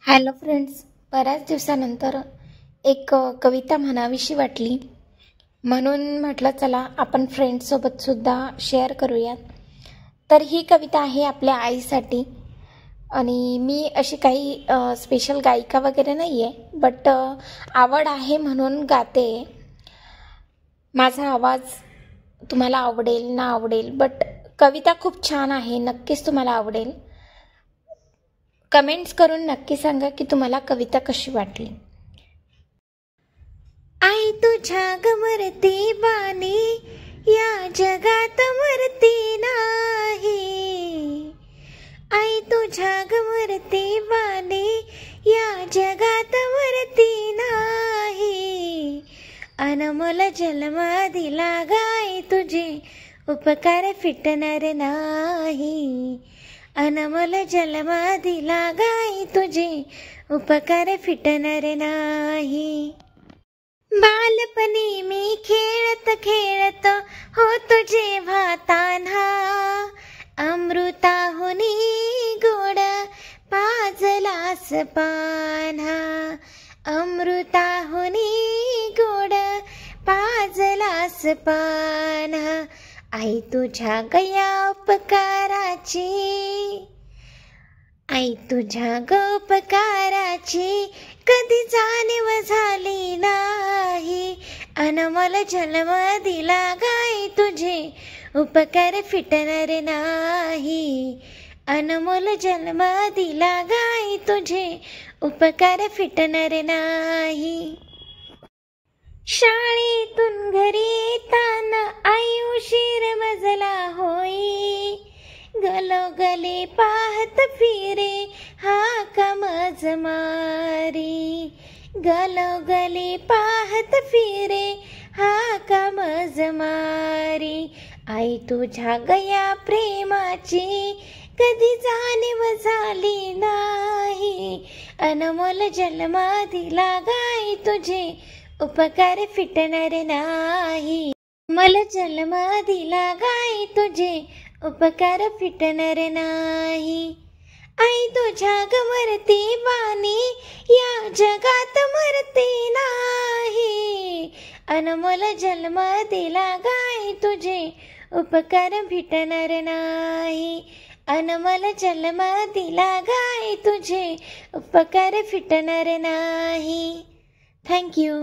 Hello friends, बऱ्याच दिवसानंतर एक कविता म्हणावीशी वाटली, म्हणून म्हटलं चला आपण फ्रेंड्ससोबत सुद्धा शेअर करूयात. तर ही कविता आहे आपल्या आईसाठी. आणि मी अशी काही स्पेशल गायिका वगैरे नाही आहे, बट आवड आहे म्हणून गाते. माझा आवाज तुम्हाला आवडेल ना आवडेल, बट कविता खूप छान आहे, नक्कीच तुम्हाला आवडेल. कमेंट्स करून नक्की सांगा की तुम्हाला कविता कशी वाटली. आई तुझ्या गमरती बानी या जगात मरती नाही. आई तुझ्या गमरती बानी या जगात मरती नाही. अनमोल जन्म दिला गाय तुझे उपकार फिटणार नाही. अनमोल जन्म दिला गाई तुझे उपकार फिटणार नाही. बालपणी मी खेळत खेळत हो तुझे भातान्हा. अमृताहुनी गोड पाजलास पान्हा. अमृताहुनी गोड पाजलास पान्हा. आई तुझ्या गया उपकाराची. आई तुझ्या गोपकाराची कधी जाणीव झाली नाही. अनमोल जन्म दिला गाई तुझे उपकार फिटणार नाही. अनमोल जन्म दिला गाई तुझे उपकार फिटणार नाही. शाळेतून घरी येताना आई उशीर मजला होई. गलोगले पाहत फिरे हाका मज मारी. गलोगले पाहत फिरे हाका मज मारी. आई तुझ्या गया प्रेमाची कधी जाणीव झाली नाही. अनमोल जन्म दिला गाई तुझे उपकार फिटणार नाही. मला जन्म दिला गाई तुझे उपकार फिटणार नाही. आई तुझ्या गमरती बानी या जगात मरते नाही. अनमोल जन्म दिला गाई तुझे उपकार फिटणार नाही. अनमोल जन्म दिला गाई तुझे उपकार फिटणार नाही. Thank you.